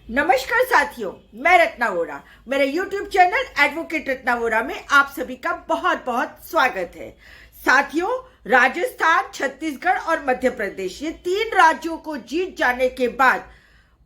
नमस्कार साथियों, मैं रत्ना वोरा। मेरे YouTube channel advocate Ratna Vora में आप सभी का बहुत बहुत स्वागत है। साथियों, राजस्थान, छत्तीसगढ़ और मध्य प्रदेश ये 3 राज्यों को जीत जाने के बाद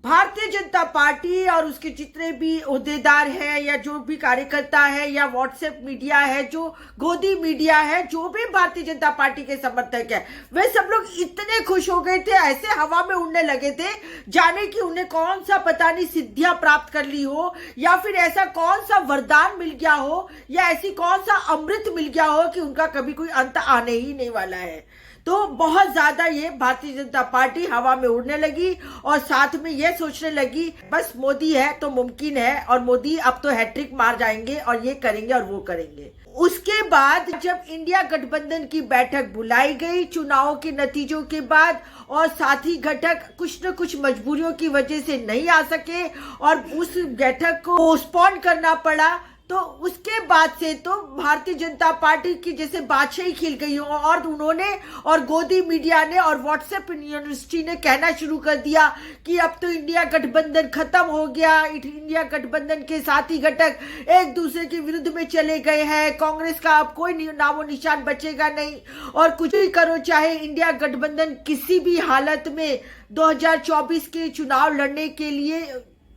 भारतीय जनता पार्टी और उसके जितने भी ओहदेदार हैं या जो भी कार्यकर्ता है या व्हाट्सएप मीडिया है, जो गोदी मीडिया है, जो भी भारतीय जनता पार्टी के समर्थक है, वे सब लोग इतने खुश हो गए थे, ऐसे हवा में उड़ने लगे थे जाने कि उन्हें कौन सा पता नहीं सिद्धियां प्राप्त कर ली हो या फिर ऐसा कौन सा वरदान मिल गया हो या ऐसी कौन सा अमृत मिल गया हो कि उनका कभी कोई अंत आने ही नहीं वाला है। तो बहुत ज्यादा ये भारतीय जनता पार्टी हवा में उड़ने लगी और साथ में ये सोचने लगी बस मोदी है तो मुमकिन है और मोदी अब तो हैट्रिक मार जाएंगे और ये करेंगे और वो करेंगे। उसके बाद जब इंडिया गठबंधन की बैठक बुलाई गई चुनावों के नतीजों के बाद और साथी घटक कुछ न कुछ मजबूरियों की वजह से नहीं आ सके और उस बैठक को पोस्टपोन करना पड़ा, तो उसके बाद से तो भारतीय जनता पार्टी की जैसे बादशाही खिल गई हो और उन्होंने और गोदी मीडिया ने और व्हाट्सएप यूनिवर्सिटी ने कहना शुरू कर दिया कि अब तो इंडिया गठबंधन खत्म हो गया, इंडिया गठबंधन के साथी घटक एक दूसरे के विरुद्ध में चले गए हैं, कांग्रेस का अब कोई नामो निशान बचेगा नहीं और कुछ भी करो चाहे इंडिया गठबंधन किसी भी हालत में 2024 के चुनाव लड़ने के लिए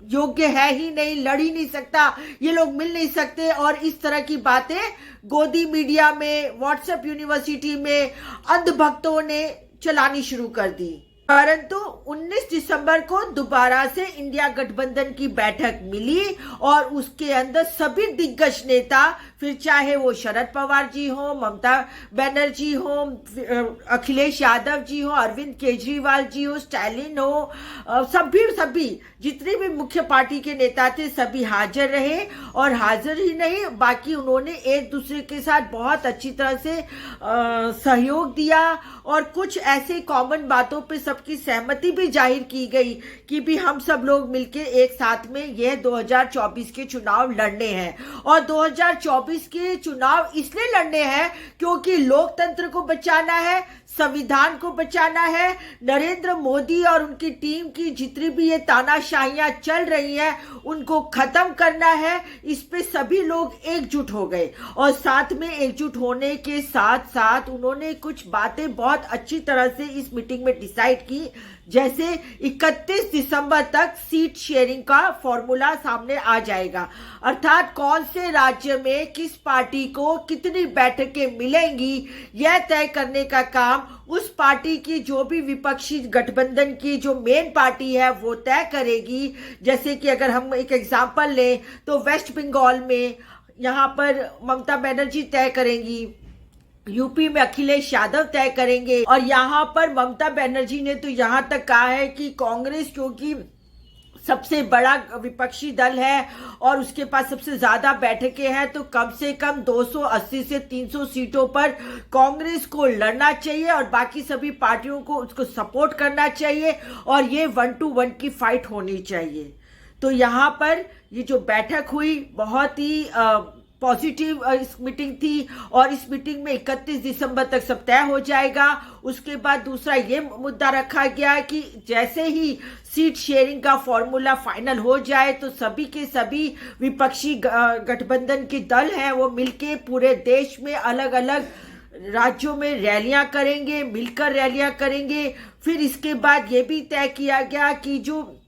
योग्य है ही नहीं, लड़ ही नहीं सकता, ये लोग मिल नहीं सकते और इस तरह की बातें गोदी मीडिया में, व्हाट्सएप यूनिवर्सिटी में अंधभक्तों ने चलानी शुरू कर दी। परंतु 19 दिसंबर को दोबारा से इंडिया गठबंधन की बैठक मिली और उसके अंदर सभी दिग्गज नेता, फिर चाहे वो शरद पवार जी हो, ममता बनर्जी हो, अखिलेश यादव जी हो, अरविंद केजरीवाल जी हो, स्टालिन हो, सभी जितने भी मुख्य पार्टी के नेता थे सभी हाजिर रहे और हाजिर ही नहीं बाकी उन्होंने एक दूसरे के साथ बहुत अच्छी तरह से सहयोग दिया और कुछ ऐसे कॉमन बातों पे सबकी सहमति भी जाहिर की गई कि भी हम सब लोग मिलके एक साथ में यह 2024 के चुनाव लड़ने हैं और 2024 के चुनाव इसलिए लड़ने हैं क्योंकि लोकतंत्र को बचाना है, संविधान को बचाना है, नरेंद्र मोदी और उनकी टीम की जितनी भी ये तानाशाहियां चल रही हैं उनको खत्म करना है। इस पे सभी लोग एकजुट हो गए और साथ में एकजुट होने के साथ साथ उन्होंने कुछ बातें बहुत अच्छी तरह से इस मीटिंग में डिसाइड की, जैसे 31 दिसंबर तक सीट शेयरिंग का फॉर्मूला सामने आ जाएगा, अर्थात कौन से राज्य में किस पार्टी को कितनी बैठकें मिलेंगी यह तय करने का काम उस पार्टी की जो भी विपक्षी गठबंधन की जो मेन पार्टी है वो तय करेगी। जैसे कि अगर हम एक एग्जांपल लें तो वेस्ट बंगाल में यहाँ पर ममता बनर्जी तय करेंगी, यूपी में अखिलेश यादव तय करेंगे और यहाँ पर ममता बनर्जी ने तो यहाँ तक कहा है कि कांग्रेस क्योंकि सबसे बड़ा विपक्षी दल है और उसके पास सबसे ज्यादा बैठकें हैं तो कम से कम 280 से 300 सीटों पर कांग्रेस को लड़ना चाहिए और बाकी सभी पार्टियों को उसको सपोर्ट करना चाहिए और ये 1 to 1 की फाइट होनी चाहिए। तो यहाँ पर ये जो बैठक हुई बहुत ही पॉजिटिव इस मीटिंग थी और इस मीटिंग में 31 दिसंबर तक सब तय हो जाएगा। उसके बाद दूसरा ये मुद्दा रखा गया कि जैसे ही सीट शेयरिंग का फॉर्मूला फाइनल हो जाए तो सभी के सभी विपक्षी गठबंधन के दल हैं वो मिलके पूरे देश में अलग अलग राज्यों में रैलियां करेंगे, मिलकर रैलियां करेंगे। फिर इसके बाद ये भी तय किया गया कि जो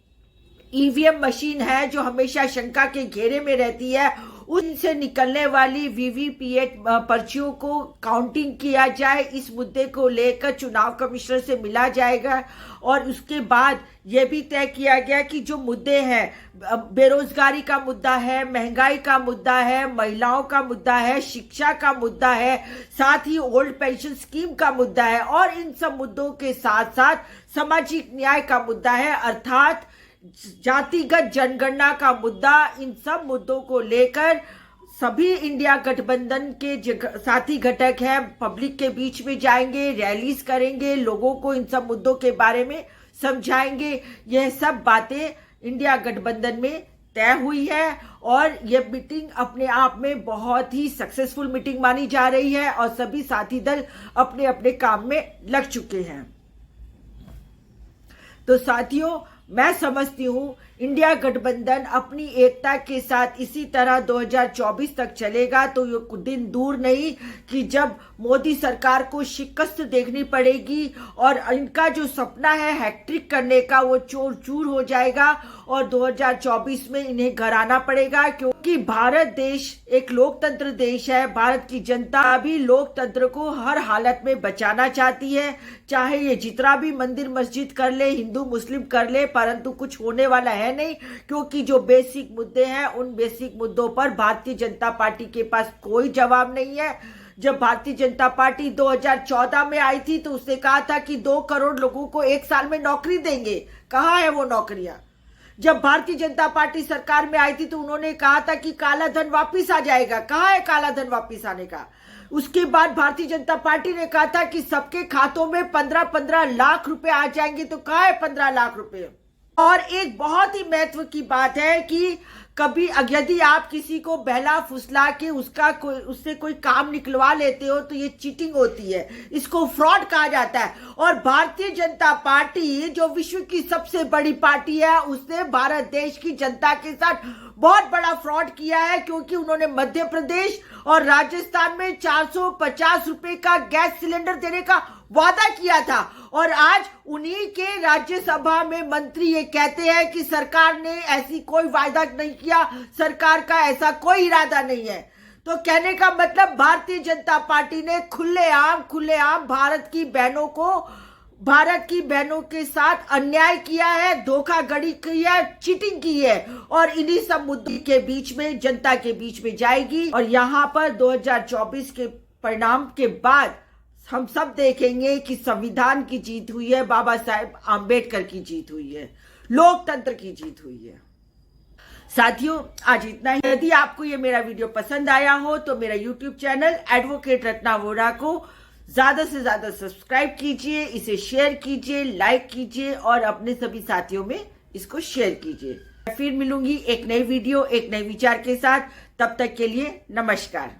ईवीएम मशीन है जो हमेशा शंका के घेरे में रहती है उनसे निकलने वाली वीवीपीएट पर्चियों को काउंटिंग किया जाए, इस मुद्दे को लेकर चुनाव कमिश्नर से मिला जाएगा। और उसके बाद यह भी तय किया गया कि जो मुद्दे हैं बेरोजगारी का मुद्दा है, महंगाई का मुद्दा है, महिलाओं का मुद्दा है, शिक्षा का मुद्दा है, साथ ही ओल्ड पेंशन स्कीम का मुद्दा है और इन सब मुद्दों के साथ साथ सामाजिक न्याय का मुद्दा है, अर्थात जातिगत जनगणना का मुद्दा। इन सब मुद्दों को लेकर सभी इंडिया गठबंधन के साथी घटक हैं पब्लिक के बीच में जाएंगे, रैलीज करेंगे, लोगों को इन सब मुद्दों के बारे में समझाएंगे। यह सब बातें इंडिया गठबंधन में तय हुई है और यह मीटिंग अपने आप में बहुत ही सक्सेसफुल मीटिंग मानी जा रही है और सभी साथी दल अपने अपने काम में लग चुके हैं। तो साथियों मैं समझती हूँ इंडिया गठबंधन अपनी एकता के साथ इसी तरह 2024 तक चलेगा, तो ये दिन दूर नहीं कि जब मोदी सरकार को शिकस्त देखनी पड़ेगी और इनका जो सपना है हैट्रिक करने का वो चूर चूर हो जाएगा और 2024 में इन्हें घर आना पड़ेगा, क्योंकि भारत देश एक लोकतंत्र देश है। भारत की जनता भी लोकतंत्र को हर हालत में बचाना चाहती है, चाहे ये जितना भी मंदिर मस्जिद कर ले, हिंदू मुस्लिम कर ले, परंतु कुछ होने वाला है नहीं, क्योंकि जो बेसिक मुद्दे हैं उन बेसिक मुद्दों पर भारतीय जनता पार्टी के पास कोई जवाब नहीं है। जब भारतीय जनता पार्टी 2014 में आई थी तो उसने कहा था कि 2 करोड़ लोगों को 1 साल में नौकरी देंगे। कहाँ है वो नौकरियां? जब भारतीय जनता पार्टी सरकार में आई थी तो उन्होंने कहा था कि काला धन वापिस आ जाएगा। कहाँ है काला धन वापिस आने का? उसके बाद भारतीय जनता पार्टी ने कहा था कि सबके खातों में 15-15 लाख रुपए आ जाएंगे, तो कहाँ है 15 लाख रुपए? और एक बहुत ही महत्व की बात है कि कभी यदि आप किसी को बहला फुसला के उससे कोई काम निकलवा लेते हो तो ये चीटिंग होती है, इसको फ्रॉड कहा जाता है। और भारतीय जनता पार्टी जो विश्व की सबसे बड़ी पार्टी है, उसने भारत देश की जनता के साथ बहुत बड़ा फ्रॉड किया है, क्योंकि उन्होंने मध्य प्रदेश और राजस्थान में 450 रुपए का गैस सिलेंडर देने का वादा किया था, और आज उन्हीं के राज्यसभा में मंत्री ये कहते हैं कि सरकार ने ऐसी कोई वादा नहीं किया, सरकार का ऐसा कोई इरादा नहीं है। तो कहने का मतलब भारतीय जनता पार्टी ने खुलेआम भारत की बहनों के साथ अन्याय किया है, धोखाधड़ी की है, चीटिंग की है, और इन्हीं सब मुद्दों के बीच में जनता के बीच में जाएगी। और यहाँ पर 2024 के परिणाम के बाद हम सब देखेंगे कि संविधान की जीत हुई है, बाबा साहेब आम्बेडकर की जीत हुई है, लोकतंत्र की जीत हुई है। साथियों, आज इतना ही। यदि आपको ये मेरा वीडियो पसंद आया हो तो मेरा YouTube channel advocate Ratna Vora को ज्यादा से ज्यादा सब्सक्राइब कीजिए, इसे शेयर कीजिए, लाइक कीजिए और अपने सभी साथियों में इसको शेयर कीजिए। फिर मिलूंगी एक नई वीडियो, एक नए विचार के साथ। तब तक के लिए नमस्कार।